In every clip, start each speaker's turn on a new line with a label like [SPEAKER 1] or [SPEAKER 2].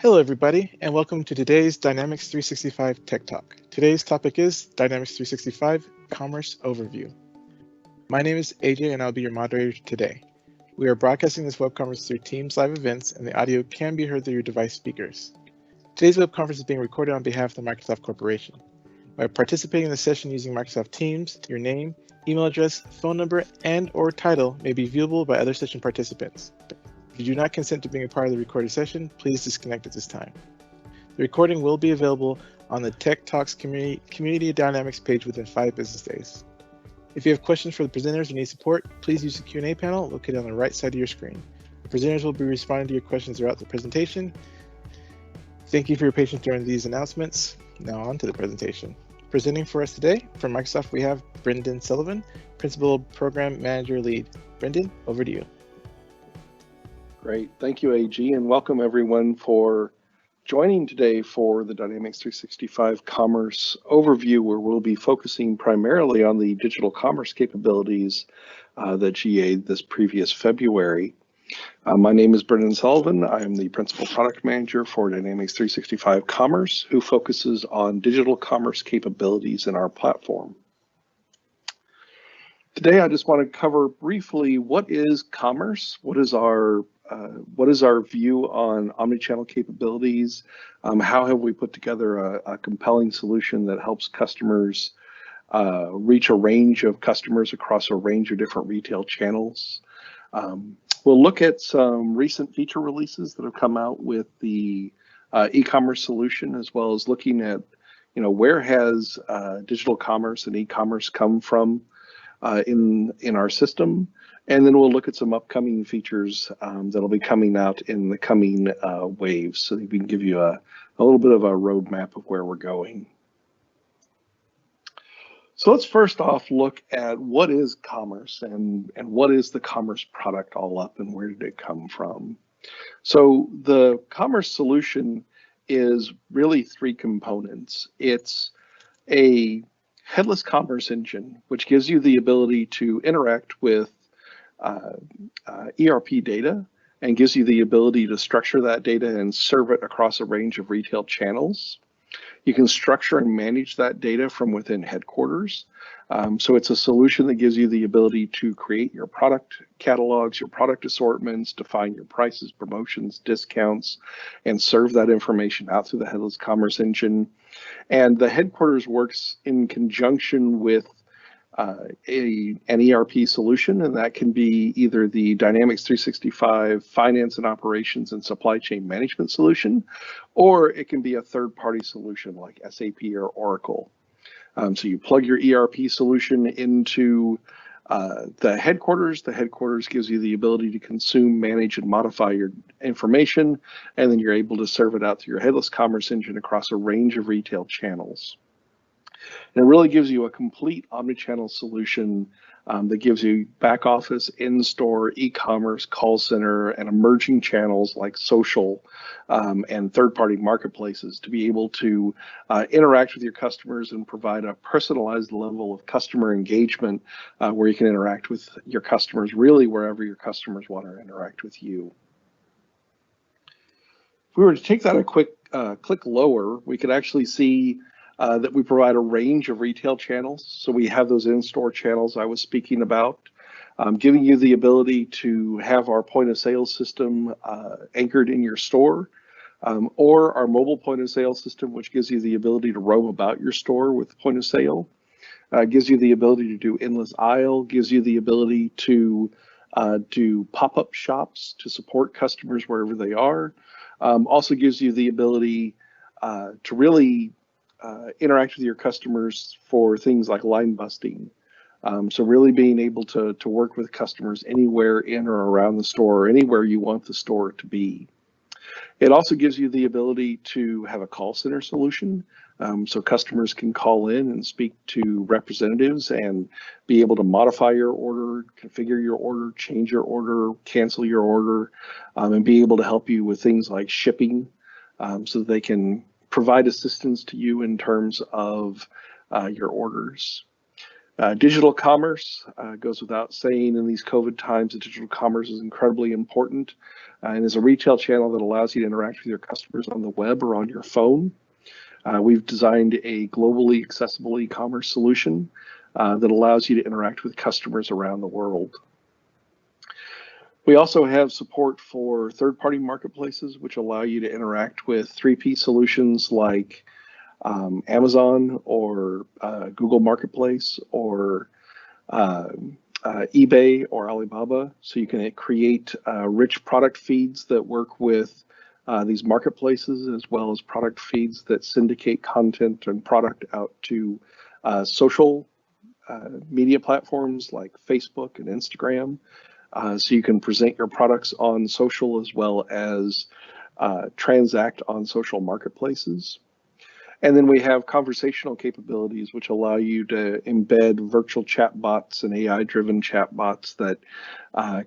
[SPEAKER 1] Hello everybody, and welcome to today's Dynamics 365 Tech Talk. Today's topic is Dynamics 365 Commerce Overview. My name is AJ and I'll be your moderator today. We are broadcasting this web conference through Teams live events and the audio can be heard through your device speakers. Today's web conference is being recorded on behalf of the Microsoft Corporation. By participating in the session using Microsoft Teams, your name, email address, phone number, and/or title may be viewable by other session participants. If you do not consent to being a part of the recorded session, please disconnect at this time. The recording will be available on the Tech Talks Community Dynamics page within 5 business days. If you have questions for the presenters or need support, please use the Q&A panel located on the right side of your screen. The presenters will be responding to your questions throughout the presentation. Thank you for your patience during these announcements. Now on to the presentation. Presenting for us today from Microsoft, we have Brendan Sullivan, Principal Program Manager Lead. Brendan, over to you.
[SPEAKER 2] Great, thank you, AG, and welcome everyone for joining today for the Dynamics 365 Commerce Overview, where we'll be focusing primarily on the digital commerce capabilities that GA'd this previous February. My name is Brendan Sullivan. I am the Principal Product Manager for Dynamics 365 Commerce, who focuses on digital commerce capabilities in our platform. Today, I just want to cover briefly what is commerce, what is our view on omnichannel capabilities, how have we put together a compelling solution that helps customers reach a range of customers across a range of different retail channels. We'll look at some recent feature releases that have come out with the e-commerce solution, as well as looking at, where has digital commerce and e-commerce come from in our system, and then we'll look at some upcoming features that'll be coming out in the coming waves, so that we can give you a little bit of a roadmap of where we're going. So let's first off look at what is commerce and what is the commerce product all up and where did it come from. So the commerce solution is really 3 components. It's a headless commerce engine, which gives you the ability to interact with ERP data and gives you the ability to structure that data and serve it across a range of retail channels. You can structure and manage that data from within headquarters. So it's a solution that gives you the ability to create your product catalogs, your product assortments, define your prices, promotions, discounts, and serve that information out through the headless commerce engine. And the headquarters works in conjunction with an ERP solution, and that can be either the Dynamics 365 Finance and Operations and Supply Chain Management solution, or it can be a third-party solution like SAP or Oracle. So you plug your ERP solution into the headquarters. The headquarters gives you the ability to consume, manage, and modify your information, and then you're able to serve it out through your headless commerce engine across a range of retail channels. And it really gives you a complete omnichannel solution that gives you back office, in-store, e-commerce, call center, and emerging channels like social and third-party marketplaces to be able to interact with your customers and provide a personalized level of customer engagement where you can interact with your customers really wherever your customers want to interact with you. If we were to take that a quick click lower, we could actually see that we provide a range of retail channels. So we have those in-store channels I was speaking about, giving you the ability to have our point of sale system anchored in your store, or our mobile point of sale system, which gives you the ability to roam about your store with point of sale, gives you the ability to do endless aisle, gives you the ability to do pop-up shops to support customers wherever they are, also gives you the ability to really interact with your customers for things like line busting. So really being able to work with customers anywhere in or around the store, or anywhere you want the store to be. It also gives you the ability to have a call center solution, so customers can call in and speak to representatives and be able to modify your order, configure your order, change your order, cancel your order, and be able to help you with things like shipping, so that they can provide assistance to you in terms of your orders. Digital commerce goes without saying in these COVID times. Digital commerce is incredibly important and is a retail channel that allows you to interact with your customers on the web or on your phone. We've designed a globally accessible e-commerce solution that allows you to interact with customers around the world. We also have support for third-party marketplaces, which allow you to interact with 3P solutions like Amazon or Google Marketplace or eBay or Alibaba. So you can create rich product feeds that work with these marketplaces, as well as product feeds that syndicate content and product out to social media platforms like Facebook and Instagram. So you can present your products on social as well as transact on social marketplaces. And then we have conversational capabilities, which allow you to embed virtual chatbots and AI-driven chatbots that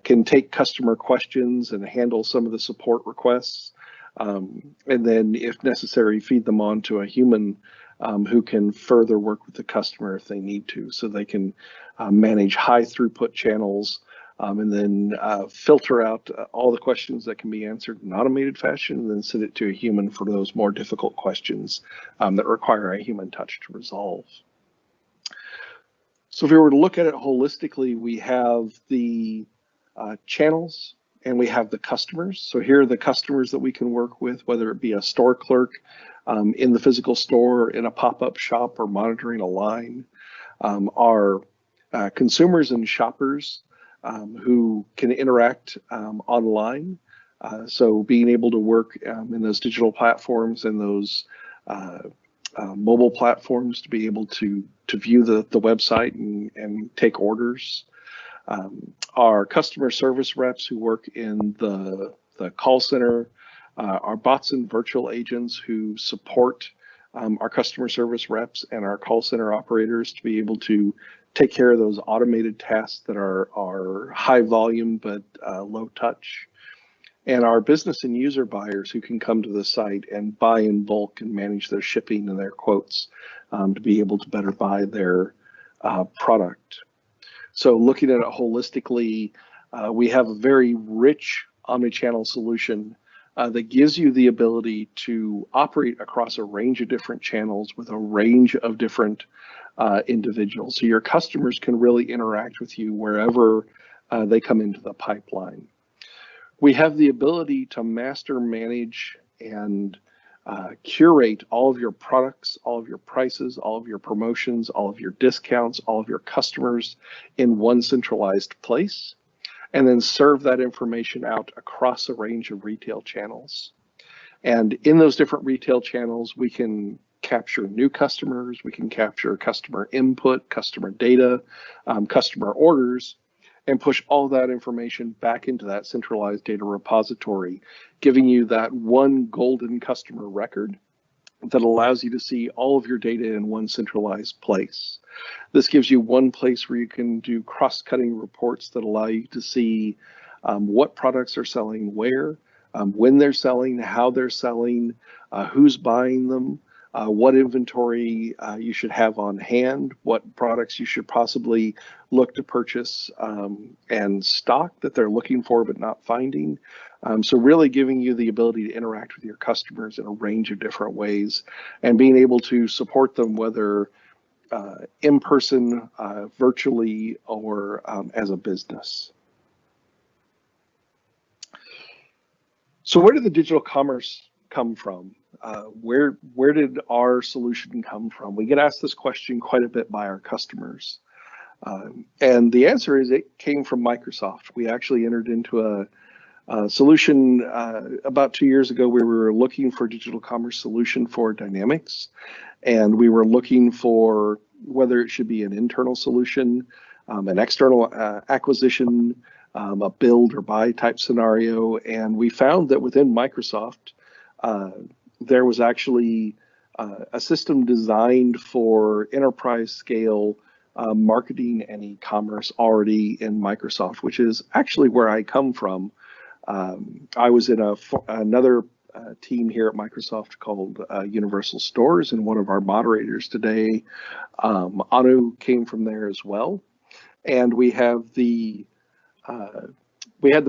[SPEAKER 2] can take customer questions and handle some of the support requests. And then, if necessary, feed them on to a human who can further work with the customer if they need to, so they can manage high throughput channels and then filter out all the questions that can be answered in an automated fashion, and then send it to a human for those more difficult questions that require a human touch to resolve. So if we were to look at it holistically, we have the channels and we have the customers. So here are the customers that we can work with, whether it be a store clerk in the physical store, in a pop-up shop, or monitoring a line. Our consumers and shoppers who can interact online. So being able to work in those digital platforms and those mobile platforms to be able to view the website and take orders. Our customer service reps who work in the call center, our bots and virtual agents who support our customer service reps and our call center operators to be able to take care of those automated tasks that are high volume but low touch. And our business and user buyers who can come to the site and buy in bulk and manage their shipping and their quotes to be able to better buy their product. So looking at it holistically, we have a very rich omnichannel solution that gives you the ability to operate across a range of different channels with a range of different individuals. So your customers can really interact with you wherever they come into the pipeline. We have the ability to master, manage, and curate all of your products, all of your prices, all of your promotions, all of your discounts, all of your customers in one centralized place, and then serve that information out across a range of retail channels. And in those different retail channels, we can capture new customers, we can capture customer input, customer data, customer orders, and push all that information back into that centralized data repository, giving you that one golden customer record that allows you to see all of your data in one centralized place. This gives you one place where you can do cross-cutting reports that allow you to see what products are selling where, when they're selling, how they're selling, who's buying them, what inventory you should have on hand, what products you should possibly look to purchase and stock that they're looking for but not finding. So really giving you the ability to interact with your customers in a range of different ways and being able to support them, whether in person, virtually, or as a business. So where did the digital commerce come from? Where did our solution come from? We get asked this question quite a bit by our customers. And the answer is it came from Microsoft. We actually entered into a solution about 2 years ago where we were looking for a digital commerce solution for Dynamics. And we were looking for whether it should be an internal solution, an external acquisition, a build or buy type scenario. And we found that within Microsoft, there was actually a system designed for enterprise scale marketing and e-commerce already in Microsoft, which is actually where I come from. I was in another team here at Microsoft called Universal Stores, and one of our moderators today, Anu, came from there as well. And we had the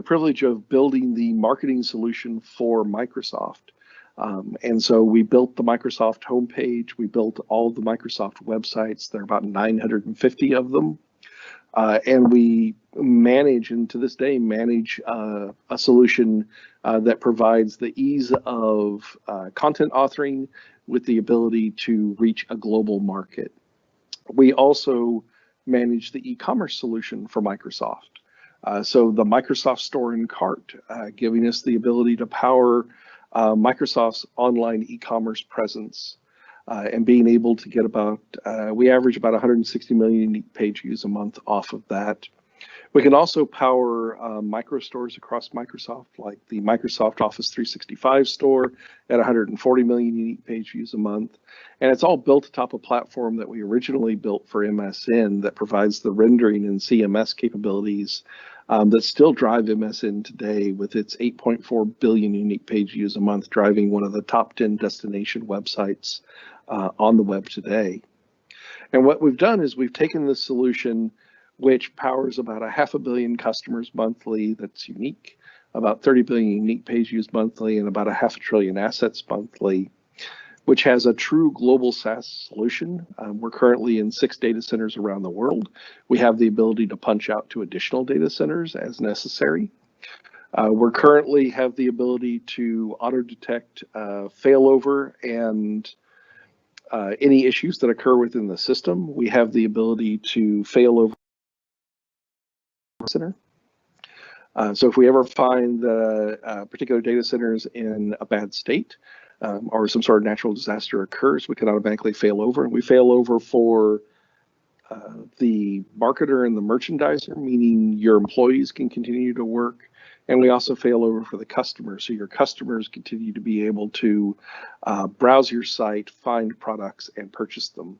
[SPEAKER 2] privilege of building the marketing solution for Microsoft. And so we built the Microsoft homepage. We built all the Microsoft websites. There are about 950 of them. And we manage, and to this day, manage a solution that provides the ease of content authoring with the ability to reach a global market. We also manage the e-commerce solution for Microsoft. So the Microsoft Store and Cart, giving us the ability to power Microsoft's online e-commerce presence. And being able to get we average about 160 million unique page views a month off of that. We can also power micro stores across Microsoft, like the Microsoft Office 365 store at 140 million unique page views a month. And it's all built atop a platform that we originally built for MSN that provides the rendering and CMS capabilities that still drive MSN today, with its 8.4 billion unique page views a month, driving one of the top 10 destination websites on the web today. And what we've done is we've taken this solution, which powers about 500 million customers monthly that's unique, about 30 billion unique page views monthly, and about 500 billion assets monthly, which has a true global SaaS solution. We're currently in 6 data centers around the world. We have the ability to punch out to additional data centers as necessary. We currently have the to auto-detect failover and any issues that occur within the system. We have the ability to failover center. So if we ever find that a particular data center is in a bad state, or some sort of natural disaster occurs, we can automatically fail over. And we fail over for the marketer and the merchandiser, meaning your employees can continue to work. And we also fail over for the customer, so your customers continue to be able to browse your site, find products, and purchase them.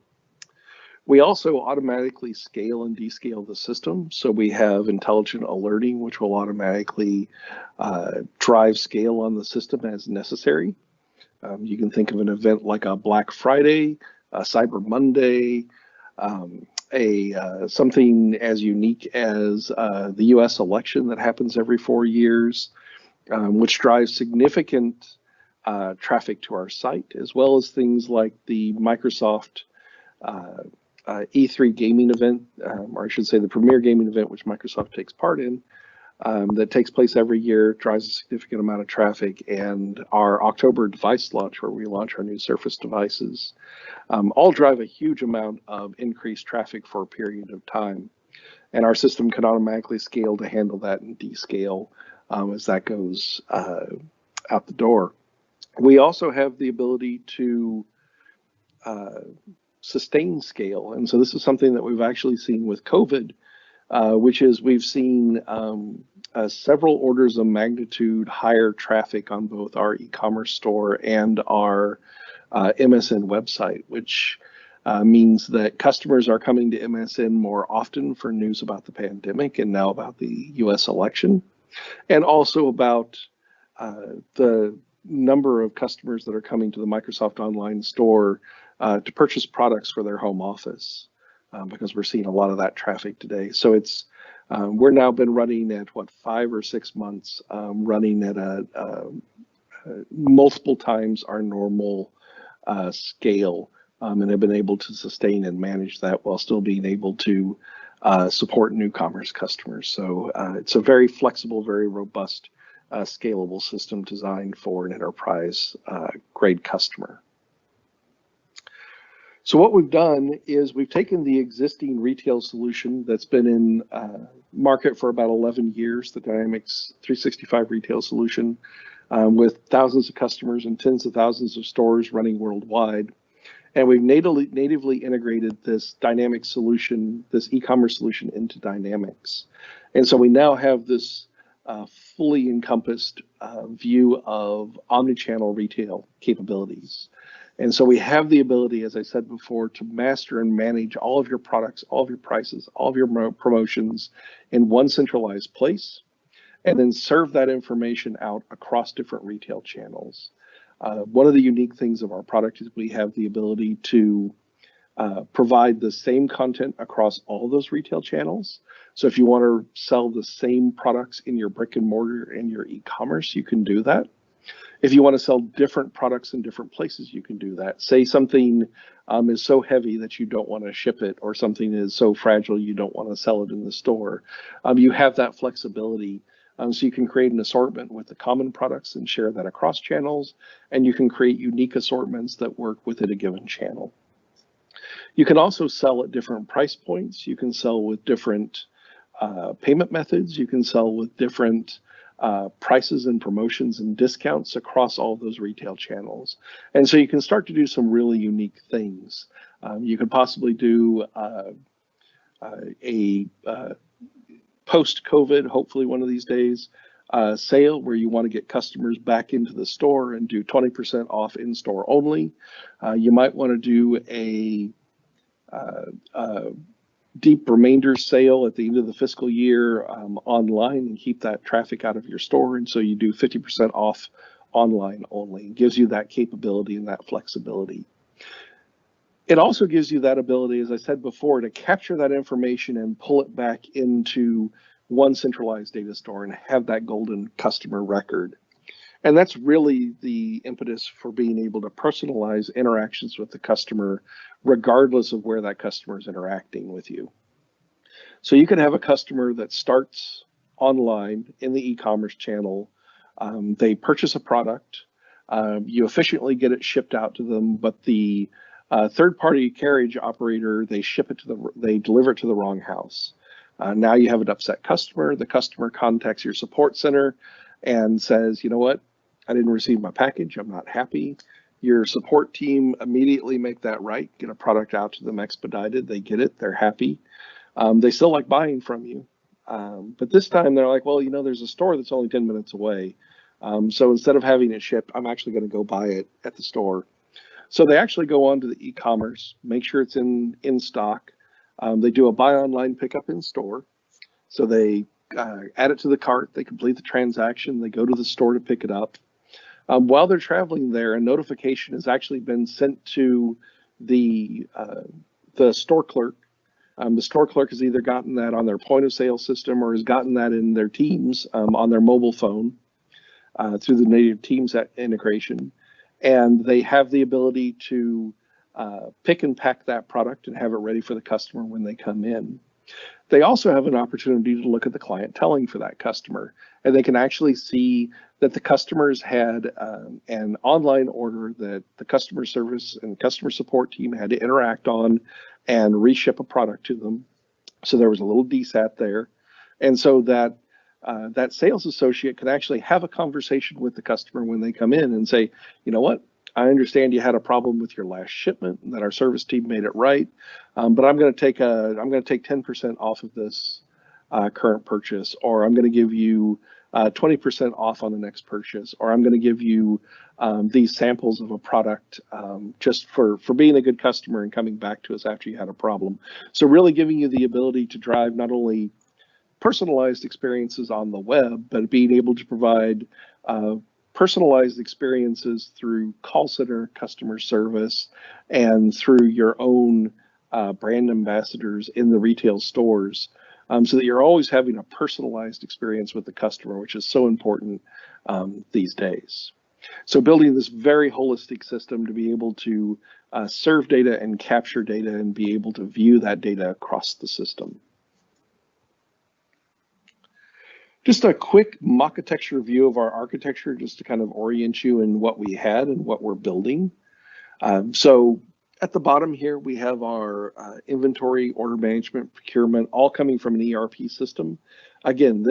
[SPEAKER 2] We also automatically scale and descale the system. So we have intelligent alerting, which will automatically drive scale on the system as necessary. You can think of an event like a Black Friday, a Cyber Monday, something as unique as the US election that happens every 4 years, which drives significant traffic to our site, as well as things like the Microsoft E3 gaming event, or I should say the premier gaming event, which Microsoft takes part in, that takes place every year, drives a significant amount of traffic, and our October device launch, where we launch our new Surface devices, all drive a huge amount of increased traffic for a period of time. And our system can automatically scale to handle that and descale as that goes out the door. We also have the ability to sustain scale. And so this is something that we've actually seen with COVID, which is we've seen several orders of magnitude higher traffic on both our e-commerce store and our MSN website, which means that customers are coming to MSN more often for news about the pandemic and now about the US election, and also about the number of customers that are coming to the Microsoft Online Store to purchase products for their home office, because we're seeing a lot of that traffic today. So it's we're now been running at 5 or 6 months, running at multiple times our normal scale, and have been able to sustain and manage that while still being able to support new commerce customers. So it's a very flexible, very robust, scalable system designed for an enterprise grade customer. So what we've done is we've taken the existing retail solution that's been in market for about 11 years, the Dynamics 365 retail solution, with thousands of customers and tens of thousands of stores running worldwide. And we've natively integrated this Dynamics solution, this e-commerce solution, into Dynamics. And so we now have this fully encompassed view of omnichannel retail capabilities. And so we have the ability, as I said before, to master and manage all of your products, all of your prices, all of your promotions in one centralized place, and then serve that information out across different retail channels. One of the unique things of our product is we have the ability to provide the same content across all those retail channels. So if you want to sell the same products in your brick and mortar and your e-commerce, you can do that. If you want to sell different products in different places, you can do that. Say something is so heavy that you don't want to ship it, or something is so fragile you don't want to sell it in the store. You have that flexibility. So you can create an assortment with the common products and share that across channels, and you can create unique assortments that work within a given channel. You can also sell at different price points. You can sell with different payment methods. You can sell with different prices and promotions and discounts across all those retail channels. And so you can start to do some really unique things. You could possibly do a post-COVID, hopefully one of these days, sale where you want to get customers back into the store and do 20% off in-store only. You might want to do a deep remainder sale at the end of the fiscal year online and keep that traffic out of your store. And so you do 50% off online only. It gives you that capability and that flexibility. It also gives you that ability, as I said before, to capture that information and pull it back into one centralized data store and have that golden customer record. And that's really the impetus for being able to personalize interactions with the customer, regardless of where that customer is interacting with you. So you can have a customer that starts online in the e-commerce channel. They purchase a product. You efficiently get it shipped out to them, but the third-party carriage operator, they deliver it to the wrong house. Now you have an upset customer. The customer contacts your support center and says, you know what? I didn't receive my package. I'm not happy. Your support team immediately make that right, get a product out to them expedited. They get it. They're happy. They still like buying from you. But this time they're like, well, you know, there's a store that's only 10 minutes away. So instead of having it shipped, I'm actually going to go buy it at the store. So they actually go on to the e-commerce, make sure it's in stock. They do a buy online, pick up in store. So they add it to the cart. They complete the transaction. They go to the store to pick it up. While they're traveling there, a notification has actually been sent to the store clerk. The store clerk has either gotten that on their point of sale system or has gotten that in their Teams on their mobile phone through the native Teams integration. And they have the ability to pick and pack that product and have it ready for the customer when they come in. They also have an opportunity to look at the clienteling for that customer, and they can actually see that the customers had an online order that the customer service and customer support team had to interact on and reship a product to them. So there was a little DSAT there. And so that that sales associate can actually have a conversation with the customer when they come in and say, you know what? I understand you had a problem with your last shipment and that our service team made it right, but I'm going to take 10% off of this current purchase, or I'm going to give you 20% off on the next purchase, or I'm going to give you these samples of a product just for being a good customer and coming back to us after you had a problem. So really giving you the ability to drive not only personalized experiences on the web, but being able to provide personalized experiences through call center customer service and through your own brand ambassadors in the retail stores, so that you're always having a personalized experience with the customer, which is so important these days. So building this very holistic system to be able to serve data and capture data and be able to view that data across the system. Just a quick mock-architecture view of our architecture, just to kind of orient you in what we had and what we're building. So at the bottom here, we have our inventory, order management, procurement, all coming from an ERP system. Again,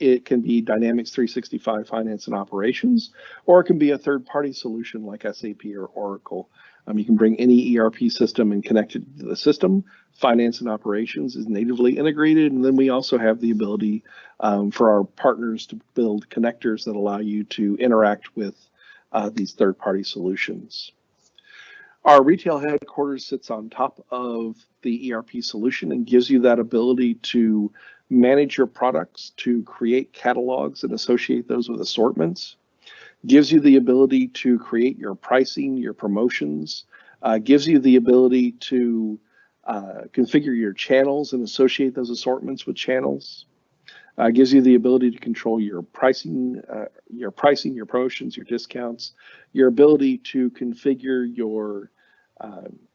[SPEAKER 2] it can be Dynamics 365 Finance and Operations, or it can be a third-party solution like SAP or Oracle. You can bring any ERP system and connect it to the system. Finance and Operations is natively integrated, and then we also have the ability for our partners to build connectors that allow you to interact with these third-party solutions. Our retail headquarters sits on top of the ERP solution and gives you that ability to manage your products, to create catalogs and associate those with assortments, gives you the ability to create your pricing, your promotions, gives you the ability to configure your channels and associate those assortments with channels, gives you the ability to control your pricing, your promotions, your discounts, your ability to configure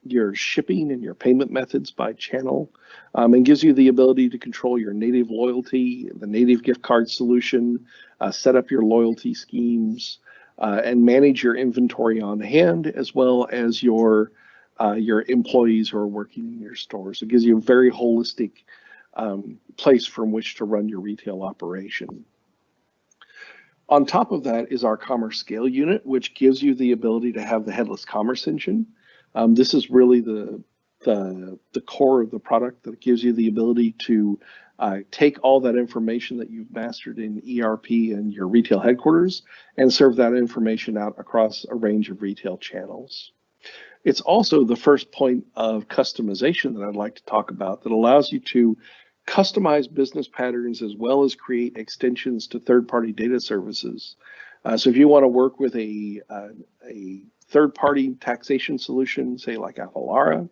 [SPEAKER 2] your shipping and your payment methods by channel, and gives you the ability to control your native loyalty, the native gift card solution, set up your loyalty schemes, and manage your inventory on hand, as well as your employees who are working in your stores. It gives you a very holistic place from which to run your retail operation. On top of that is our Commerce Scale unit, which gives you the ability to have the headless commerce engine. This is really the core of the product that gives you the ability to take all that information that you've mastered in ERP and your retail headquarters and serve that information out across a range of retail channels. It's also the first point of customization that I'd like to talk about that allows you to customize business patterns as well as create extensions to third-party data services. So if you want to work with a third-party taxation solution, say like Avalara,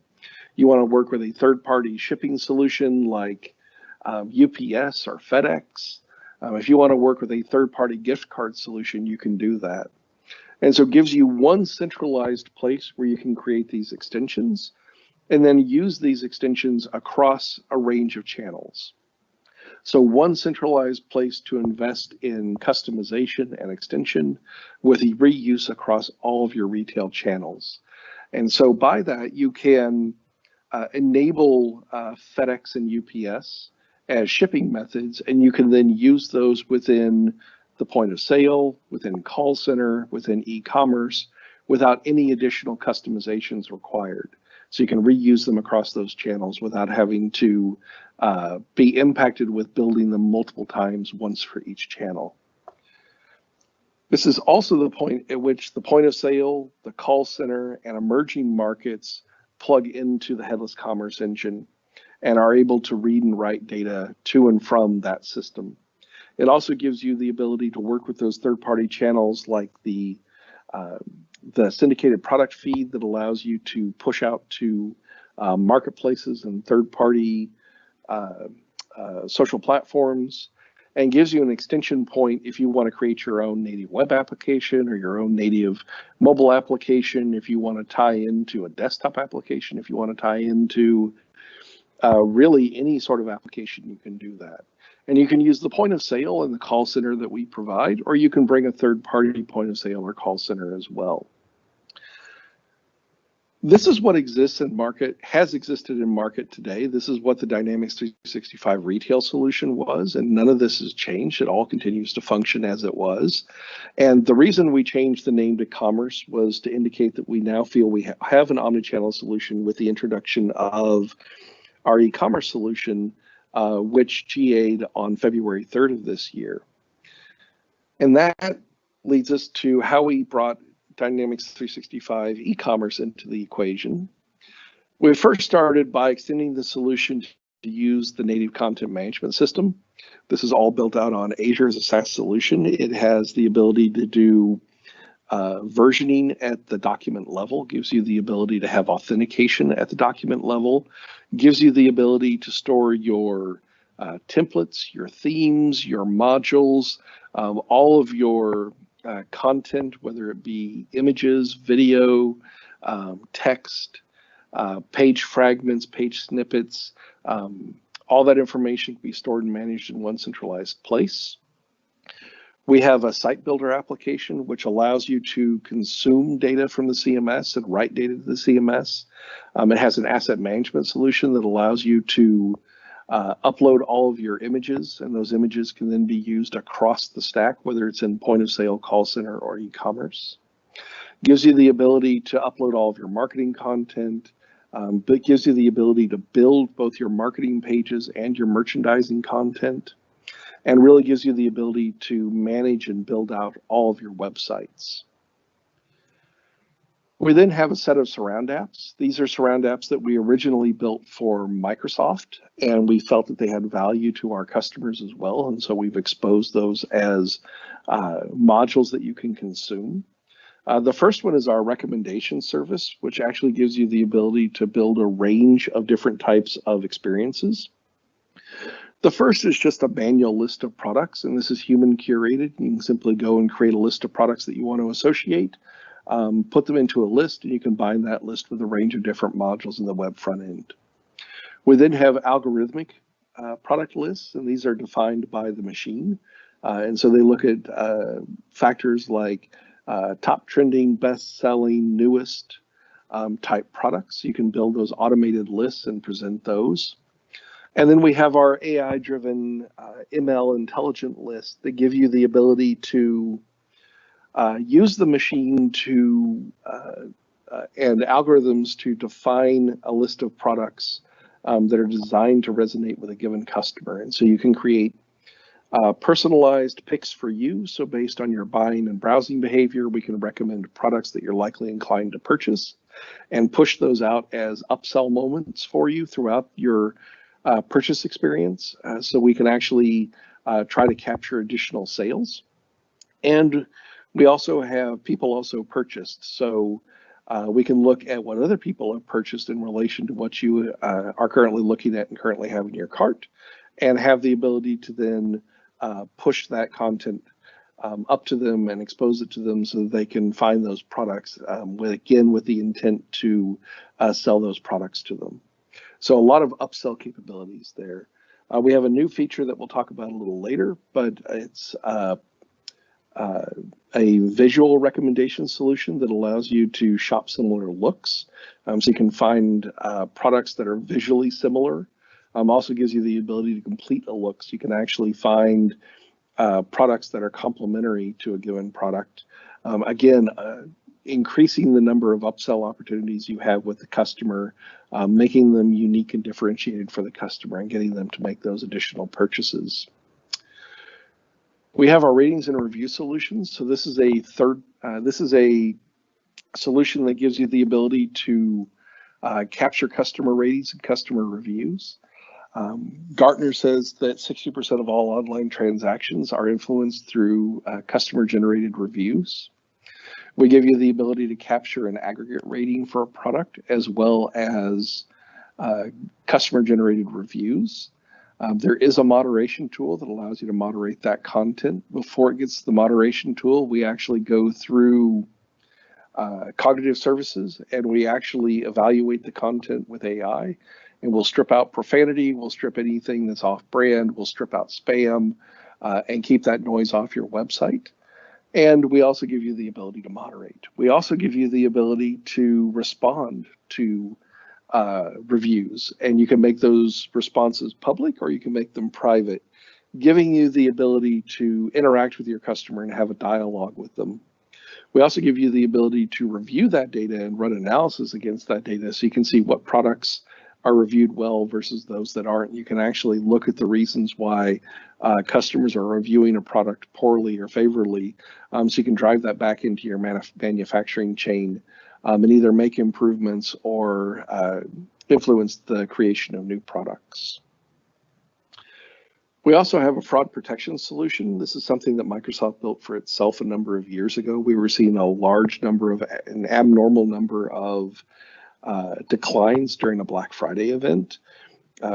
[SPEAKER 2] you want to work with a third-party shipping solution like UPS or FedEx. If you want to work with a third-party gift card solution, you can do that. And so it gives you one centralized place where you can create these extensions and then use these extensions across a range of channels. So one centralized place to invest in customization and extension with reuse across all of your retail channels. And so by that, you can enable FedEx and UPS as shipping methods, and you can then use those within the point of sale, within call center, within e-commerce, without any additional customizations required. So you can reuse them across those channels without having to be impacted with building them multiple times, once for each channel. This is also the point at which the point of sale, the call center, and emerging markets plug into the headless commerce engine and are able to read and write data to and from that system. It also gives you the ability to work with those third-party channels like the syndicated product feed that allows you to push out to marketplaces and third-party social platforms, and gives you an extension point if you want to create your own native web application or your own native mobile application, if you want to tie into a desktop application, if you want to tie into really any sort of application, you can do that. And you can use the point of sale and the call center that we provide, or you can bring a third-party point of sale or call center as well. This is what exists in market, has existed in market today. This is what the Dynamics 365 retail solution was, and none of this has changed. It all continues to function as it was. And the reason we changed the name to Commerce was to indicate that we now feel we have an omnichannel solution with the introduction of our e-commerce solution, which GA'd on February 3rd of this year. And that leads us to how we brought Dynamics 365 e-commerce into the equation. We first started by extending the solution to use the native content management system. This is all built out on Azure as a SaaS solution. It has the ability to do versioning at the document level, gives you the ability to have authentication at the document level, gives you the ability to store your templates, your themes, your modules, all of your content, whether it be images, video, text, page fragments, page snippets, all that information can be stored and managed in one centralized place. We have a site builder application, which allows you to consume data from the CMS and write data to the CMS. It has an asset management solution that allows you to upload all of your images, and those images can then be used across the stack, whether it's in point of sale, call center, or e-commerce. Gives you the ability to upload all of your marketing content, but gives you the ability to build both your marketing pages and your merchandising content, and really gives you the ability to manage and build out all of your websites. We then have a set of surround apps. These are surround apps that we originally built for Microsoft, and we felt that they had value to our customers as well. And so we've exposed those as modules that you can consume. The first one is our recommendation service, which actually gives you the ability to build a range of different types of experiences. The first is just a manual list of products, and this is human curated. You can simply go and create a list of products that you want to associate, put them into a list, and you can bind that list with a range of different modules in the web front end. We then have algorithmic product lists, and these are defined by the machine. And so they look at factors like top trending, best selling, newest type products. You can build those automated lists and present those. And then we have our AI-driven ML intelligent lists that give you the ability to use the machine to and algorithms to define a list of products that are designed to resonate with a given customer. And so you can create personalized picks for you. So based on your buying and browsing behavior, we can recommend products that you're likely inclined to purchase and push those out as upsell moments for you throughout your purchase experience. So we can actually try to capture additional sales. And we also have people also purchased. So we can look at what other people have purchased in relation to what you are currently looking at and currently have in your cart, and have the ability to then push that content up to them and expose it to them so that they can find those products, with the intent to sell those products to them. So a lot of upsell capabilities there. We have a new feature that we'll talk about a little later, but it's a visual recommendation solution that allows you to shop similar looks. So you can find products that are visually similar. Also gives you the ability to complete a look, so you can actually find products that are complementary to a given product. Again, increasing the number of upsell opportunities you have with the customer, making them unique and differentiated for the customer, and getting them to make those additional purchases. We have our ratings and review solutions. So this is a solution that gives you the ability to capture customer ratings and customer reviews. Gartner says that 60% of all online transactions are influenced through customer-generated reviews. We give you the ability to capture an aggregate rating for a product as well as customer-generated reviews. There is a moderation tool that allows you to moderate that content. Before it gets to the moderation tool, we actually go through cognitive services, and we actually evaluate the content with AI. And we'll strip out profanity, we'll strip anything that's off-brand, we'll strip out spam, and keep that noise off your website. And we also give you the ability to moderate. We also give you the ability to respond to reviews, and you can make those responses public or you can make them private, giving you the ability to interact with your customer and have a dialogue with them. We also give you the ability to review that data and run analysis against that data, so you can see what products are reviewed well versus those that aren't. You can actually look at the reasons why customers are reviewing a product poorly or favorably, so you can drive that back into your manufacturing chain and either make improvements or influence the creation of new products. We also have a fraud protection solution. This is something that Microsoft built for itself a number of years ago. We were seeing an abnormal number of declines during a Black Friday event.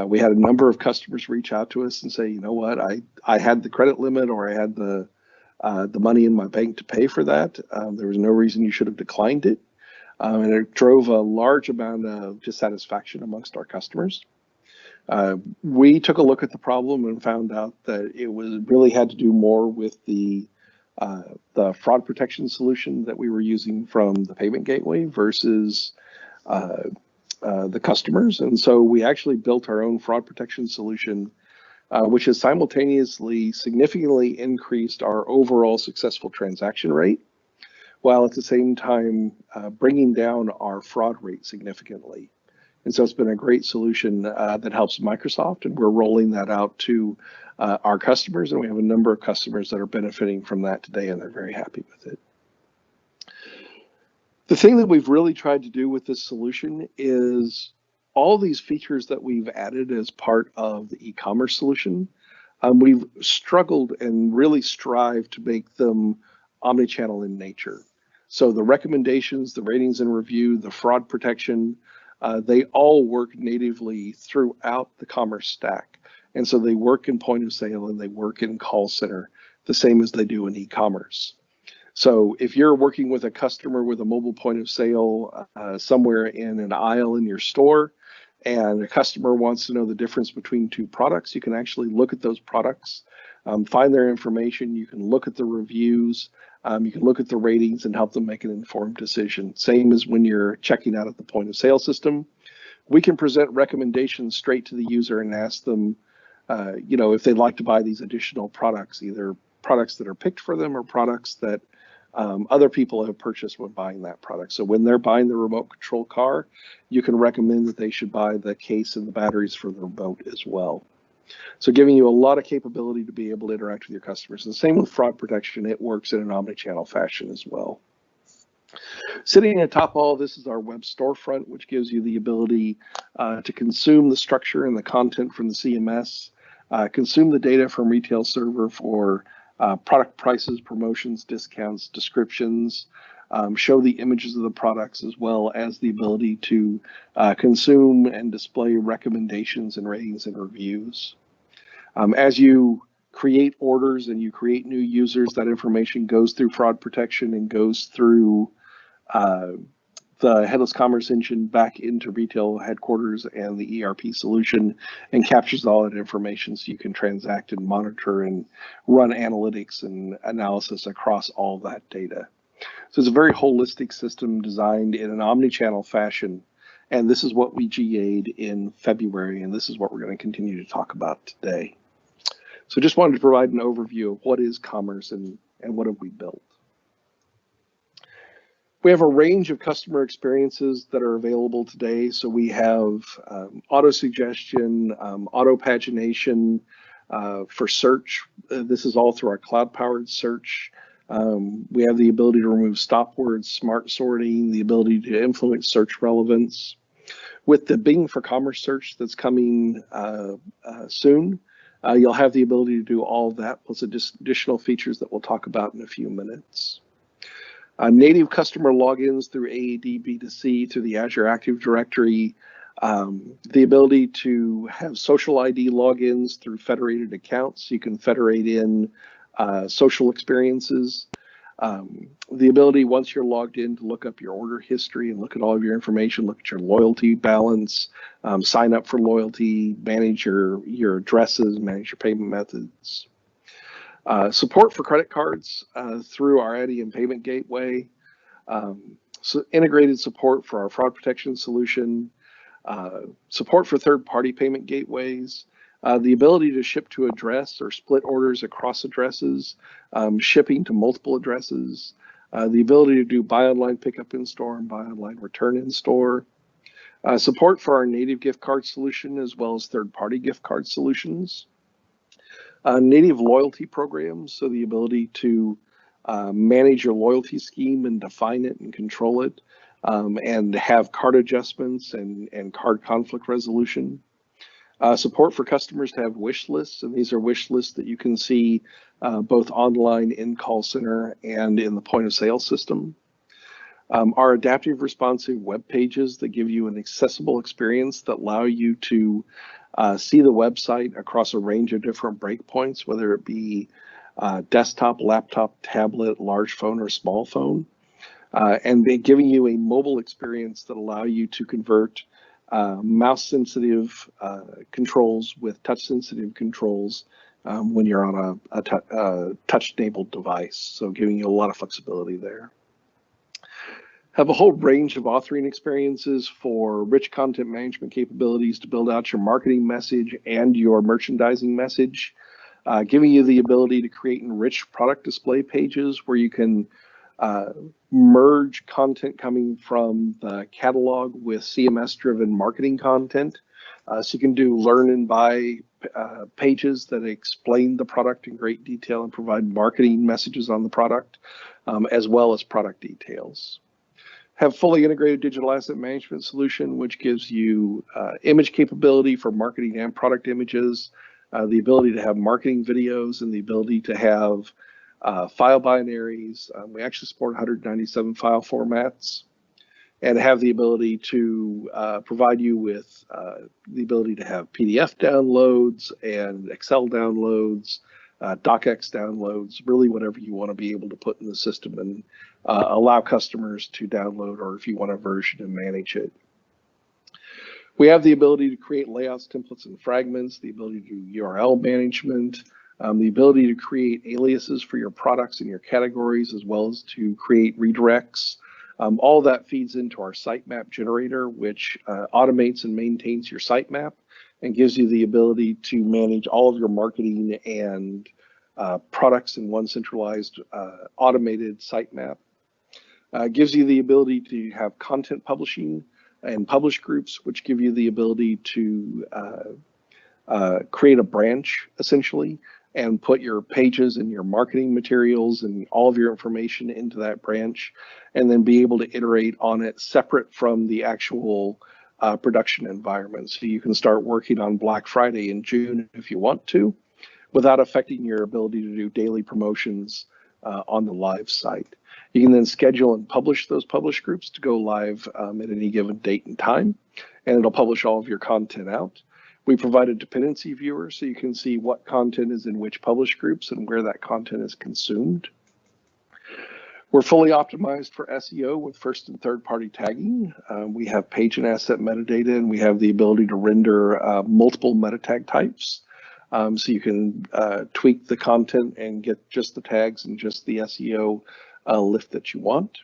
[SPEAKER 2] We had a number of customers reach out to us and say, you know what, I had the credit limit, or I had the money in my bank to pay for that. There was no reason you should have declined it. And it drove a large amount of dissatisfaction amongst our customers. We took a look at the problem and found out that it really had to do more with the fraud protection solution that we were using from the payment gateway versus the customers. And so we actually built our own fraud protection solution, which has simultaneously significantly increased our overall successful transaction rate, while at the same time bringing down our fraud rate significantly. And so it's been a great solution that helps Microsoft, and we're rolling that out to our customers, and we have a number of customers that are benefiting from that today, and they're very happy with it. The thing that we've really tried to do with this solution is all these features that we've added as part of the e-commerce solution, we've struggled and really strived to make them omnichannel in nature. So the recommendations, the ratings and review, the fraud protection, they all work natively throughout the commerce stack. And so they work in point of sale and they work in call center, the same as they do in e-commerce. So if you're working with a customer with a mobile point of sale somewhere in an aisle in your store, and a customer wants to know the difference between two products, you can actually look at those products, find their information, you can look at the reviews, you can look at the ratings and help them make an informed decision. Same as when you're checking out at the point of sale system. We can present recommendations straight to the user and ask them, if they'd like to buy these additional products, either products that are picked for them or products that other people have purchased when buying that product. So when they're buying the remote control car, you can recommend that they should buy the case and the batteries for the remote as well. So giving you a lot of capability to be able to interact with your customers. And the same with fraud protection, it works in an omnichannel fashion as well. Sitting atop all of this is our web storefront, which gives you the ability to consume the structure and the content from the CMS, consume the data from retail server for product prices, promotions, discounts, descriptions, show the images of the products, as well as the ability to consume and display recommendations and ratings and reviews. As you create orders and you create new users, that information goes through fraud protection and goes through the headless commerce engine back into retail headquarters and the ERP solution and captures all that information so you can transact and monitor and run analytics and analysis across all that data. So it's a very holistic system designed in an omni-channel fashion. And this is what we GA'd in February, and this is what we're going to continue to talk about today. So just wanted to provide an overview of what is commerce and what have we built. We have a range of customer experiences that are available today. So we have auto suggestion, auto pagination for search. This is all through our cloud-powered search. We have the ability to remove stop words, smart sorting, the ability to influence search relevance. With the Bing for Commerce search that's coming soon, you'll have the ability to do all of that, plus additional features that we'll talk about in a few minutes. Native customer logins through AAD B2C, through the Azure Active Directory, the ability to have social ID logins through federated accounts. You can federate in social experiences. The ability, once you're logged in, to look up your order history and look at all of your information, look at your loyalty balance, sign up for loyalty, manage your addresses, manage your payment methods. Support for credit cards through our Adyen payment gateway, so integrated support for our fraud protection solution, support for third-party payment gateways, the ability to ship to address or split orders across addresses, shipping to multiple addresses, the ability to do buy online, pickup in store, and buy online, return in store, support for our native gift card solution as well as third-party gift card solutions. Native loyalty programs, so the ability to manage your loyalty scheme and define it and control it, and have card adjustments and card conflict resolution. Support for customers to have wish lists, and these are wish lists that you can see both online in call center and in the point of sale system. Our adaptive responsive web pages that give you an accessible experience that allow you to see the website across a range of different breakpoints, whether it be desktop, laptop, tablet, large phone, or small phone, and giving you a mobile experience that allow you to convert mouse-sensitive controls with touch-sensitive controls when you're on a touch-enabled device, so giving you a lot of flexibility there. Have a whole range of authoring experiences for rich content management capabilities to build out your marketing message and your merchandising message, giving you the ability to create enriched product display pages where you can merge content coming from the catalog with CMS-driven marketing content. So you can do learn and buy pages that explain the product in great detail and provide marketing messages on the product, as well as product details. Have fully integrated digital asset management solution, which gives you image capability for marketing and product images, the ability to have marketing videos, and the ability to have file binaries. We actually support 197 file formats, and have the ability to provide you with the ability to have PDF downloads and Excel downloads, DocX downloads, really whatever you want to be able to put in the system and allow customers to download, or if you want a version and manage it. We have the ability to create layouts, templates, and fragments, the ability to do URL management, the ability to create aliases for your products and your categories, as well as to create redirects. All that feeds into our sitemap generator, which automates and maintains your sitemap and gives you the ability to manage all of your marketing and products in one centralized automated sitemap. Gives you the ability to have content publishing and publish groups, which give you the ability to create a branch, essentially, and put your pages and your marketing materials and all of your information into that branch, and then be able to iterate on it separate from the actual production environment. So you can start working on Black Friday in June if you want to, without affecting your ability to do daily promotions on the live site. You can then schedule and publish those publish groups to go live at any given date and time, and it'll publish all of your content out. We provide a dependency viewer so you can see what content is in which publish groups and where that content is consumed. We're fully optimized for SEO with first and third party tagging. We have page and asset metadata, and we have the ability to render multiple meta tag types. So you can tweak the content and get just the tags and just the SEO lift that you want.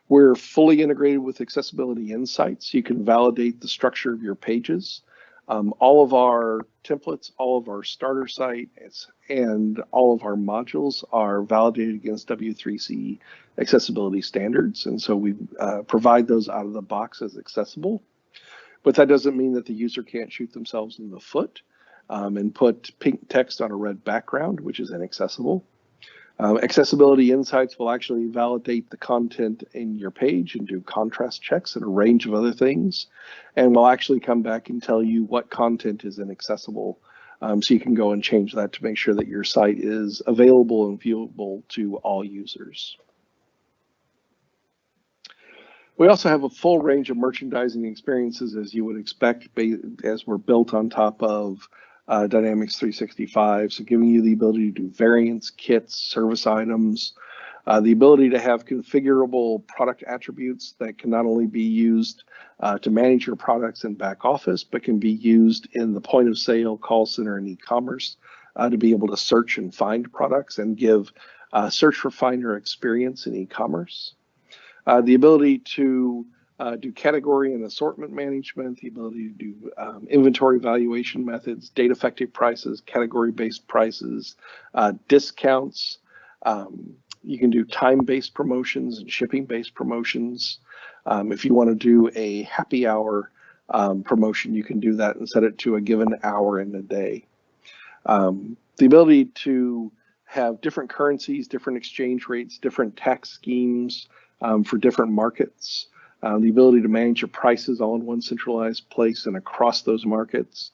[SPEAKER 2] We're fully integrated with accessibility insights. You can validate the structure of your pages. All of our templates, all of our starter sites, and all of our modules are validated against W3C accessibility standards. And so we provide those out of the box as accessible. But that doesn't mean that the user can't shoot themselves in the foot and put pink text on a red background, which is inaccessible. Accessibility insights will actually validate the content in your page and do contrast checks and a range of other things. And we'll actually come back and tell you what content is inaccessible. So you can go and change that to make sure that your site is available and viewable to all users. We also have a full range of merchandising experiences, as you would expect, as we're built on top of Dynamics 365, so giving you the ability to do variants, kits, service items, the ability to have configurable product attributes that can not only be used to manage your products in back office, but can be used in the point of sale, call center, and e-commerce to be able to search and find products and give search for finder experience in e-commerce. The ability to do category and assortment management, the ability to do inventory valuation methods, date effective prices, category-based prices, discounts. You can do time-based promotions and shipping-based promotions. If you want to do a happy hour promotion, you can do that and set it to a given hour in a day. The ability to have different currencies, different exchange rates, different tax schemes for different markets. The ability to manage your prices all in one centralized place and across those markets.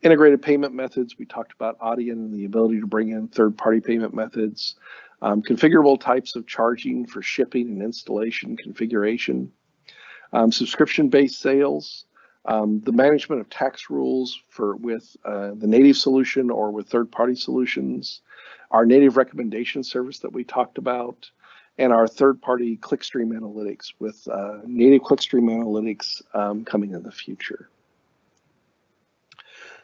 [SPEAKER 2] Integrated payment methods, we talked about Audion and the ability to bring in third-party payment methods. Configurable types of charging for shipping and installation configuration. Subscription-based sales. The management of tax rules with the native solution or with third-party solutions. Our native recommendation service that we talked about. And our third-party clickstream analytics with native clickstream analytics coming in the future.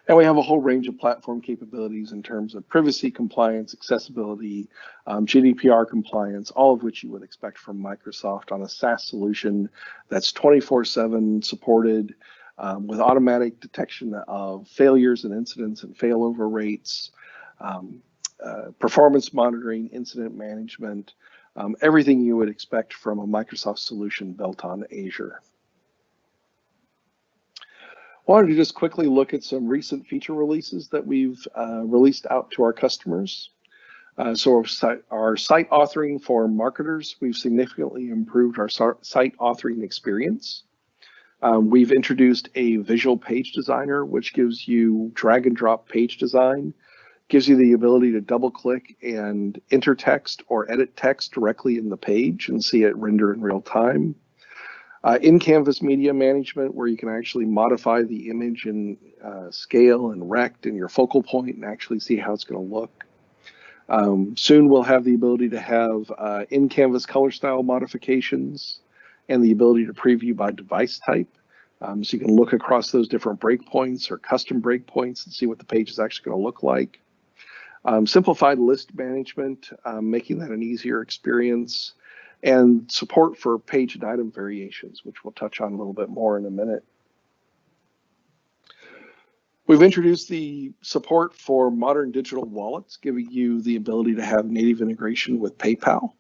[SPEAKER 2] And we have a whole range of platform capabilities in terms of privacy compliance, accessibility, GDPR compliance, all of which you would expect from Microsoft on a SaaS solution that's 24/7 supported with automatic detection of failures and incidents and failover rates, performance monitoring, incident management, everything you would expect from a Microsoft solution built on Azure. I wanted to just quickly look at some recent feature releases that we've released out to our customers. So our site authoring for marketers, we've significantly improved our site authoring experience. We've introduced a visual page designer, which gives you drag and drop page design, gives you the ability to double click and enter text or edit text directly in the page and see it render in real time. In-canvas media management, where you can actually modify the image and scale and rect and your focal point and actually see how it's going to look. Soon we'll have the ability to have in-canvas color style modifications and the ability to preview by device type. So you can look across those different breakpoints or custom breakpoints and see what the page is actually going to look like. Simplified list management, making that an easier experience, and support for page and item variations, which we'll touch on a little bit more in a minute. We've introduced the support for modern digital wallets, giving you the ability to have native integration with PayPal.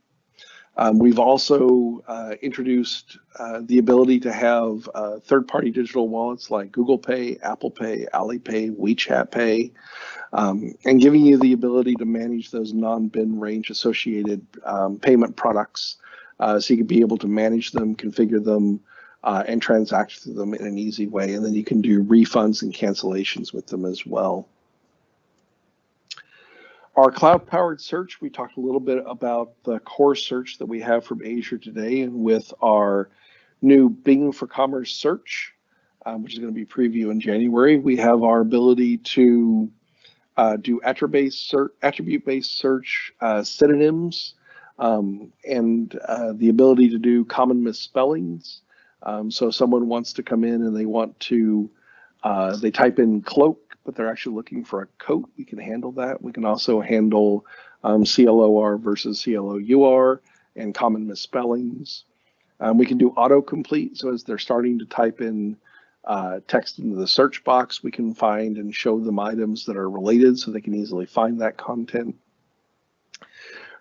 [SPEAKER 2] We've also introduced the ability to have third-party digital wallets like Google Pay, Apple Pay, Alipay, WeChat Pay, and giving you the ability to manage those non-bin range associated payment products, so you can be able to manage them, configure them, and transact through them in an easy way. And then you can do refunds and cancellations with them as well. Our cloud-powered search, we talked a little bit about the core search that we have from Azure today, and with our new Bing for Commerce search, which is going to be preview in January, we have our ability to do attribute-based search, synonyms, and the ability to do common misspellings. So if someone wants to come in and they want to, they type in cloak, but they're actually looking for a coat, we can handle that. We can also handle CLOR versus CLOUR and common misspellings. We can do autocomplete, so as they're starting to type in text into the search box, we can find and show them items that are related so they can easily find that content.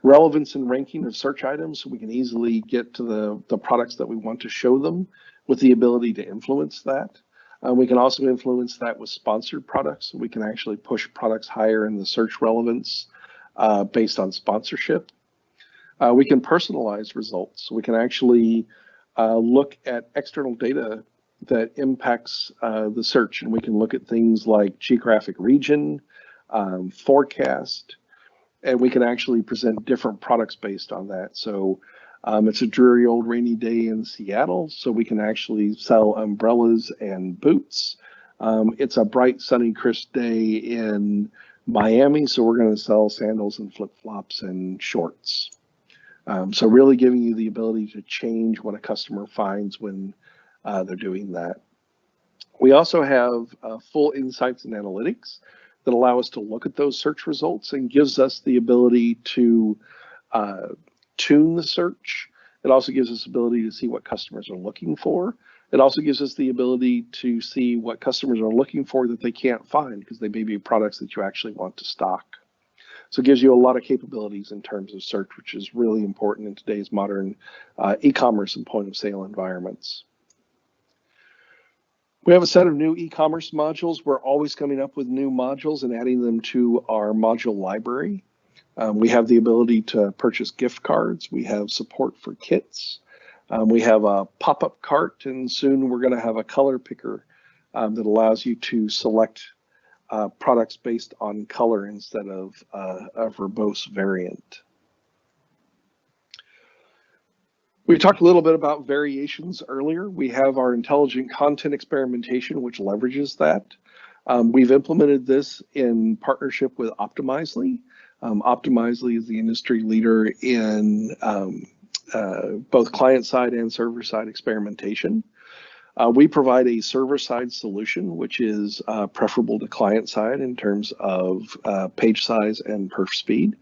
[SPEAKER 2] Relevance and ranking of search items, so we can easily get to the products that we want to show them with the ability to influence that. We can also influence that with sponsored products. So we can actually push products higher in the search relevance based on sponsorship. We can personalize results. So we can actually look at external data that impacts the search, and we can look at things like geographic region, forecast, and we can actually present different products based on that. So it's a dreary old rainy day in Seattle, so we can actually sell umbrellas and boots. It's a bright, sunny, crisp day in Miami, so we're going to sell sandals and flip-flops and shorts. So really giving you the ability to change what a customer finds when they're doing that. We also have full insights and analytics that allow us to look at those search results and gives us the ability to tune the search. It also gives us the ability to see what customers are looking for. It also gives us the ability to see what customers are looking for that they can't find because they may be products that you actually want to stock. So it gives you a lot of capabilities in terms of search, which is really important in today's modern e-commerce and point of sale environments. We have a set of new e-commerce modules. We're always coming up with new modules and adding them to our module library. We have the ability to purchase gift cards. We have support for kits. We have a pop-up cart, and soon we're going to have a color picker that allows you to select products based on color instead of a verbose variant. We talked a little bit about variations earlier. We have our intelligent content experimentation, which leverages that. We've implemented this in partnership with Optimizely. Optimizely is the industry leader in both client-side and server-side experimentation. We provide a server-side solution, which is preferable to client-side in terms of page size and perf speed.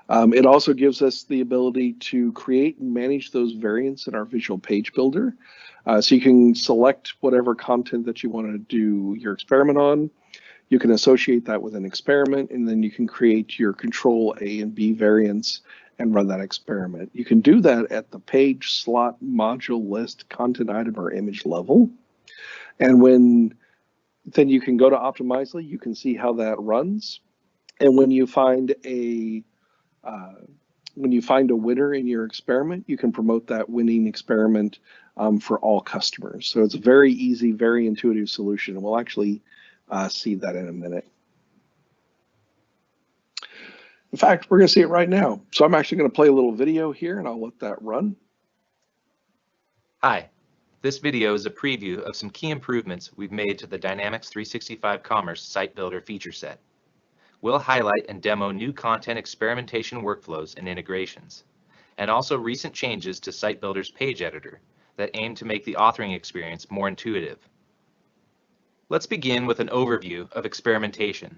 [SPEAKER 2] It also gives us the ability to create and manage those variants in our visual page builder. So you can select whatever content that you want to do your experiment on. You can associate that with an experiment, and then you can create your control A and B variants and run that experiment. You can do that at the page, slot, module, list, content item, or image level. And then you can go to Optimizely, you can see how that runs. And when you find a When you find a winner in your experiment, you can promote that winning experiment for all customers. So it's a very easy, very intuitive solution. And we'll actually see that in a minute. In fact, we're going to see it right now. So I'm actually going to play a little video here, and I'll let that run.
[SPEAKER 3] Hi, this video is a preview of some key improvements we've made to the Dynamics 365 Commerce Site Builder feature set. We'll highlight and demo new content experimentation workflows and integrations, and also recent changes to Site Builder's page editor that aim to make the authoring experience more intuitive. Let's begin with an overview of experimentation.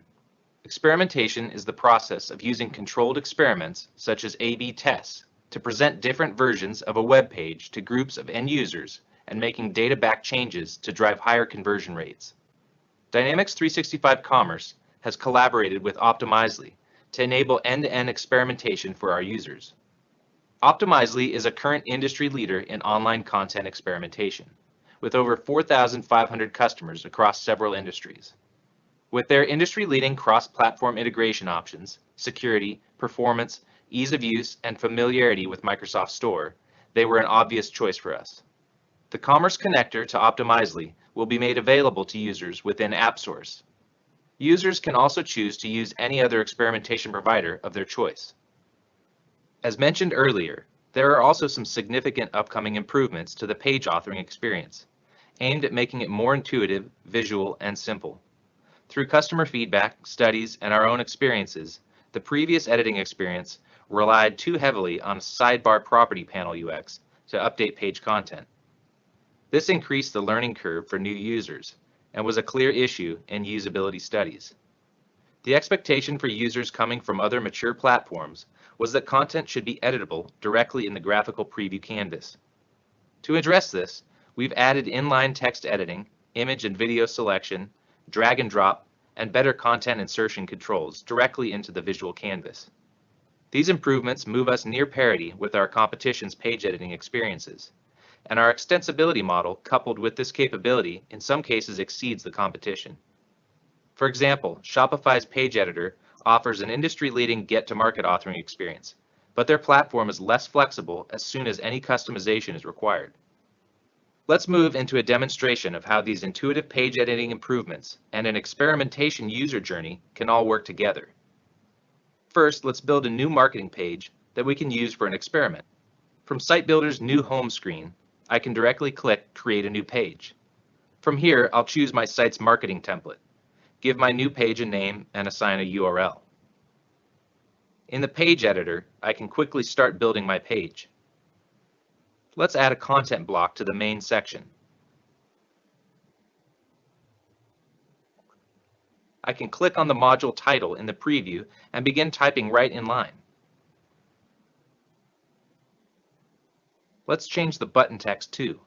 [SPEAKER 3] Experimentation is the process of using controlled experiments, such as A/B tests, to present different versions of a web page to groups of end users and making data-backed changes to drive higher conversion rates. Dynamics 365 Commerce has collaborated with Optimizely to enable end-to-end experimentation for our users. Optimizely is a current industry leader in online content experimentation, with over 4,500 customers across several industries. With their industry-leading cross-platform integration options, security, performance, ease of use, and familiarity with Microsoft Store, they were an obvious choice for us. The Commerce Connector to Optimizely will be made available to users within AppSource. Users can also choose to use any other experimentation provider of their choice. As mentioned earlier, there are also some significant upcoming improvements to the page authoring experience, aimed at making it more intuitive, visual, and simple. Through customer feedback, studies, and our own experiences, the previous editing experience relied too heavily on a sidebar property panel UX to update page content. This increased the learning curve for new users and was a clear issue in usability studies. The expectation for users coming from other mature platforms was that content should be editable directly in the graphical preview canvas. To address this, we've added inline text editing, image and video selection, drag and drop, and better content insertion controls directly into the visual canvas. These improvements move us near parity with our competition's page editing experiences, and our extensibility model coupled with this capability in some cases exceeds the competition. For example, Shopify's page editor offers an industry-leading get-to-market authoring experience, but their platform is less flexible as soon as any customization is required. Let's move into a demonstration of how these intuitive page editing improvements and an experimentation user journey can all work together. First, let's build a new marketing page that we can use for an experiment. From Site Builder's new home screen, I can directly click Create a New Page. From here, I'll choose my site's marketing template, give my new page a name, and assign a URL. In the page editor, I can quickly start building my page. Let's add a content block to the main section. I can click on the module title in the preview and begin typing right in line. Let's change the button text too.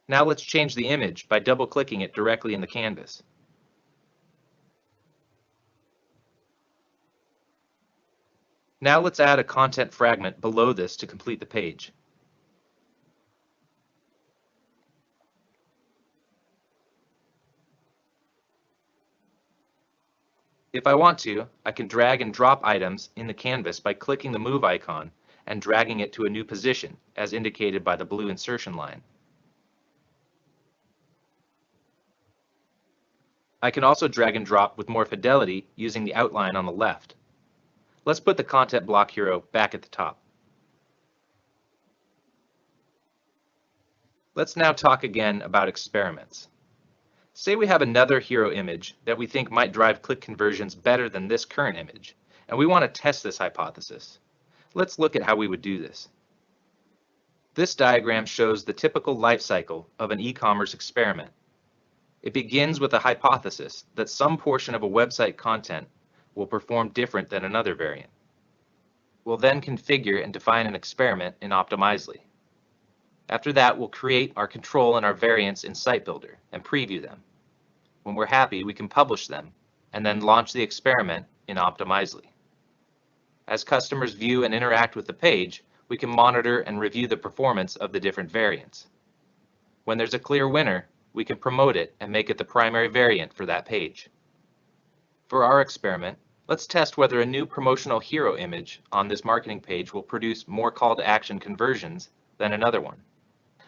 [SPEAKER 3] Now let's change the image by double-clicking it directly in the canvas. Now let's add a content fragment below this to complete the page. If I want to, I can drag and drop items in the canvas by clicking the move icon and dragging it to a new position, as indicated by the blue insertion line. I can also drag and drop with more fidelity using the outline on the left. Let's put the content block hero back at the top. Let's now talk again about experiments. Say we have another hero image that we think might drive click conversions better than this current image, and we want to test this hypothesis. Let's look at how we would do this. This diagram shows the typical life cycle of an e-commerce experiment. It begins with a hypothesis that some portion of a website content will perform different than another variant. We'll then configure and define an experiment in Optimizely. After that, we'll create our control and our variants in Site Builder and preview them. When we're happy, we can publish them and then launch the experiment in Optimizely. As customers view and interact with the page, we can monitor and review the performance of the different variants. When there's a clear winner, we can promote it and make it the primary variant for that page. For our experiment, Let's test whether a new promotional hero image on this marketing page will produce more call to action conversions than another one.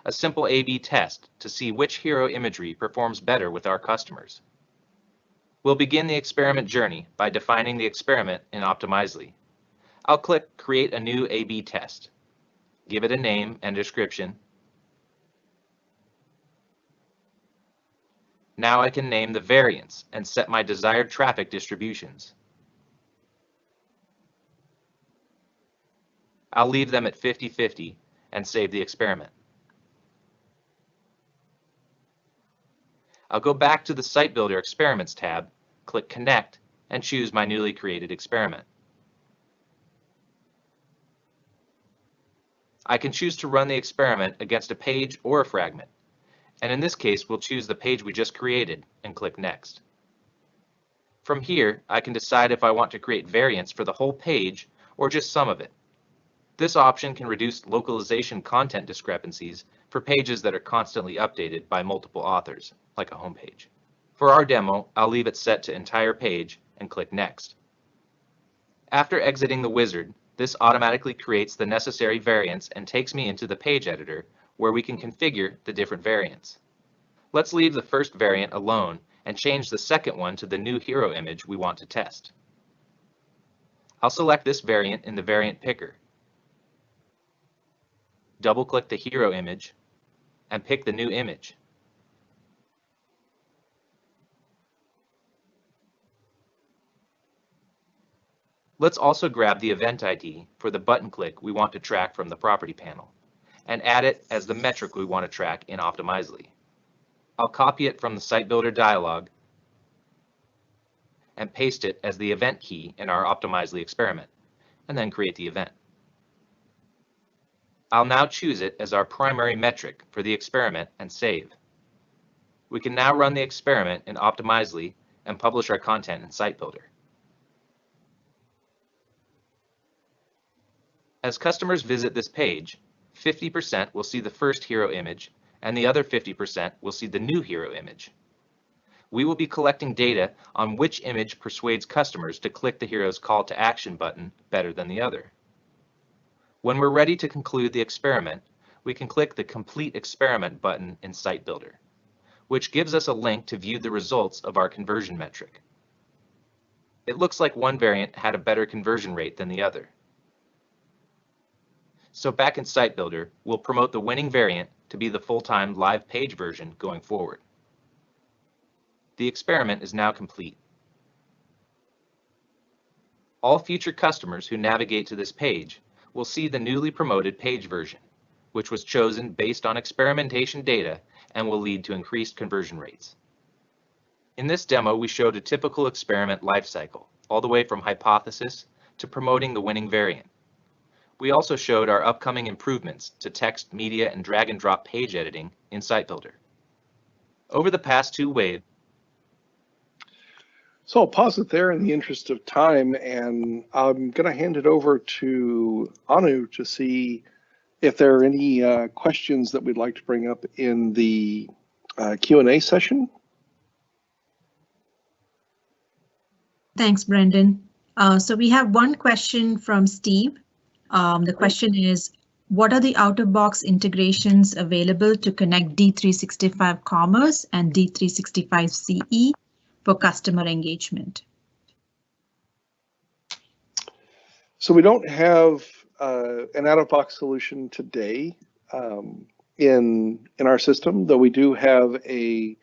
[SPEAKER 3] A simple A/B test to see which hero imagery performs better with our customers. We'll begin the experiment journey by defining the experiment in Optimizely. I'll click Create a new A/B test. Give it a name and description. Now I can name the variants and set my desired traffic distributions. I'll leave them at 50-50 and save the experiment. I'll go back to the Site Builder Experiments tab, click Connect, and choose my newly created experiment. I can choose to run the experiment against a page or a fragment, and in this case we'll choose the page we just created and click Next. From here, I can decide if I want to create variants for the whole page or just some of it. This option can reduce localization content discrepancies for pages that are constantly updated by multiple authors, like a homepage. For our demo, I'll leave it set to entire page and click Next. After exiting the wizard, this automatically creates the necessary variants and takes me into the page editor where we can configure the different variants. Let's leave the first variant alone and change the second one to the new hero image we want to test. I'll select this variant in the variant picker. Double-click the hero image and pick the new image. Let's also grab the event ID for the button click we want to track from the property panel and add it as the metric we want to track in Optimizely. I'll copy it from the Site Builder dialog and paste it as the event key in our Optimizely experiment, and then create the event. I'll now choose it as our primary metric for the experiment and save. We can now run the experiment in Optimizely and publish our content in Site Builder. As customers visit this page, 50% will see the first hero image and the other 50% will see the new hero image. We will be collecting data on which image persuades customers to click the hero's call to action button better than the other. When we're ready to conclude the experiment, we can click the Complete Experiment button in Site Builder, which gives us a link to view the results of our conversion metric. It looks like one variant had a better conversion rate than the other. So back in Site Builder, we'll promote the winning variant to be the full-time live page version going forward. The experiment is now complete. All future customers who navigate to this page will see the newly promoted page version, which was chosen based on experimentation data and will lead to increased conversion rates. In this demo, we showed a typical experiment lifecycle, all the way from hypothesis to promoting the winning variant. We also showed our upcoming improvements to text, media, and drag and drop page editing in Site Builder. Over the past two waves,
[SPEAKER 2] So I'll pause it there in the interest of time, and I'm going to hand it over to Anu to see if there are any questions that we'd like to bring up in the Q&A session.
[SPEAKER 4] Thanks, Brendan. So we have one question from Steve. The question is, what are the out-of-box integrations available to connect D365 Commerce and D365 CE for customer engagement?
[SPEAKER 2] So we don't have an out-of-box solution today in our system, though we do have a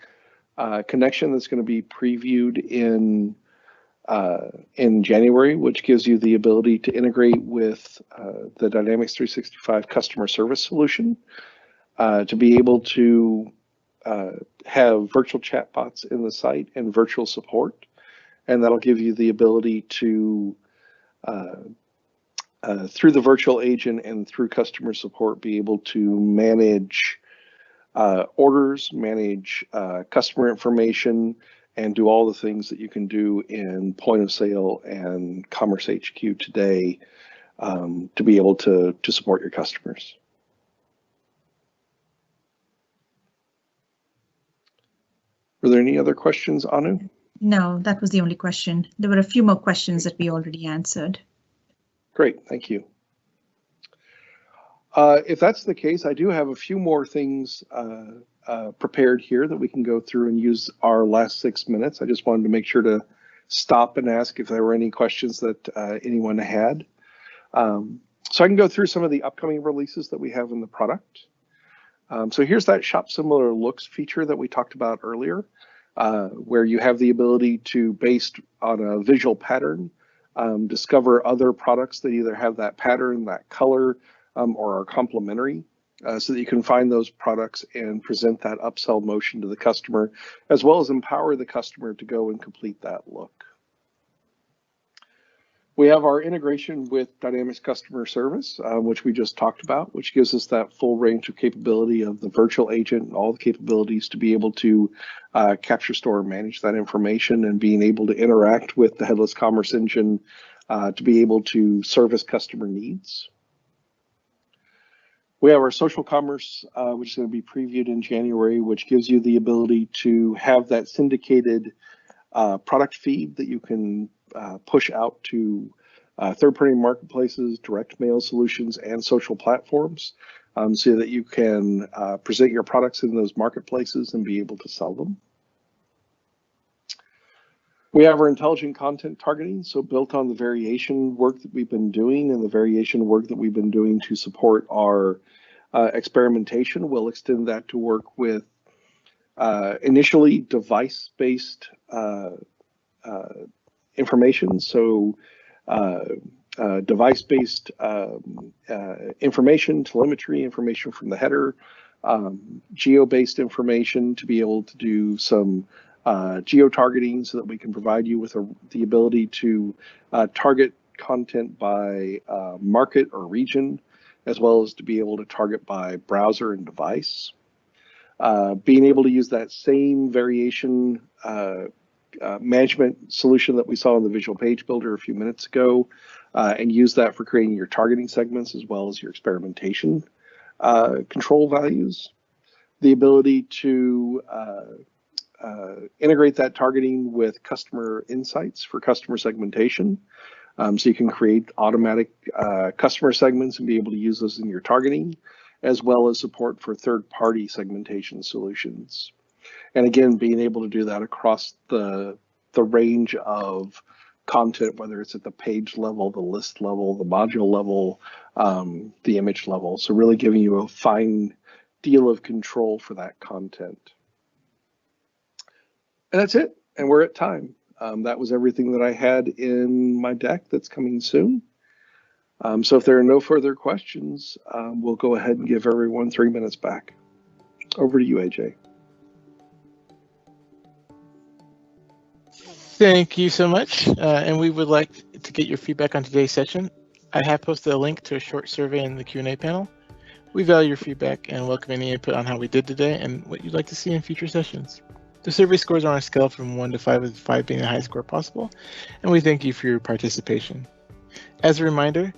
[SPEAKER 2] connection that's going to be previewed in January, which gives you the ability to integrate with the Dynamics 365 customer service solution to be able to have virtual chatbots in the site and virtual support, and that'll give you the ability to through the virtual agent and through customer support be able to manage orders, manage customer information, and do all the things that you can do in point of sale and Commerce HQ today to be able to support your customers. Were there any other questions, Anu?
[SPEAKER 4] No, that was the only question. There were a few more questions that we already answered.
[SPEAKER 2] Great, thank you. If that's the case, I do have a few more things prepared here that we can go through and use our last 6 minutes. I just wanted to make sure to stop and ask if there were any questions that anyone had. So I can go through some of the upcoming releases that we have in the product. So here's that Shop Similar Looks feature that we talked about earlier, where you have the ability to, based on a visual pattern, discover other products that either have that pattern, that color, or are complementary, so that you can find those products and present that upsell motion to the customer, as well as empower the customer to go and complete that look. We have our integration with Dynamics Customer Service, which we just talked about, which gives us that full range of capability of the virtual agent and all the capabilities to be able to capture, store, and manage that information, and being able to interact with the headless commerce engine to be able to service customer needs. We have our social commerce, which is going to be previewed in January, which gives you the ability to have that syndicated product feed that you can push out to third-party marketplaces, direct mail solutions, and social platforms, so that you can present your products in those marketplaces and be able to sell them. We have our intelligent content targeting, so built on the variation work that we've been doing and the variation work that we've been doing to support our experimentation. We'll extend that to work with initially device-based information, so device-based information, telemetry information from the header, geo-based information to be able to do some geo-targeting so that we can provide you with the ability to target content by market or region, as well as to be able to target by browser and device. Being able to use that same variation management solution that we saw in the Visual Page Builder a few minutes ago, and use that for creating your targeting segments as well as your experimentation control values. The ability to integrate that targeting with customer insights for customer segmentation. So you can create automatic customer segments and be able to use those in your targeting, as well as support for third-party segmentation solutions. And again, being able to do that across the range of content, whether it's at the page level, the list level, the module level, the image level. So really giving you a fine deal of control for that content. And that's it, and we're at time. That was everything that I had in my deck that's coming soon. So if there are no further questions, we'll go ahead and give everyone 3 minutes back. Over to you, AJ.
[SPEAKER 1] Thank you so much, and we would like to get your feedback on today's session. I have posted a link to a short survey in the Q&A panel. We value your feedback and welcome any input on how we did today and what you'd like to see in future sessions. The survey scores are on a scale from 1 to 5, with 5 being the highest score possible, and we thank you for your participation. As a reminder,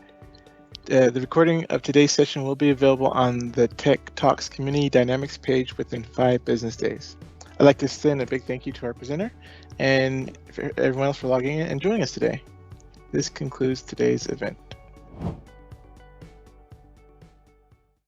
[SPEAKER 1] the recording of today's session will be available on the TechTalks Community Dynamics page within 5 business days. I'd like to extend a big thank you to our presenter and for everyone else for logging in and joining us today. This concludes today's event.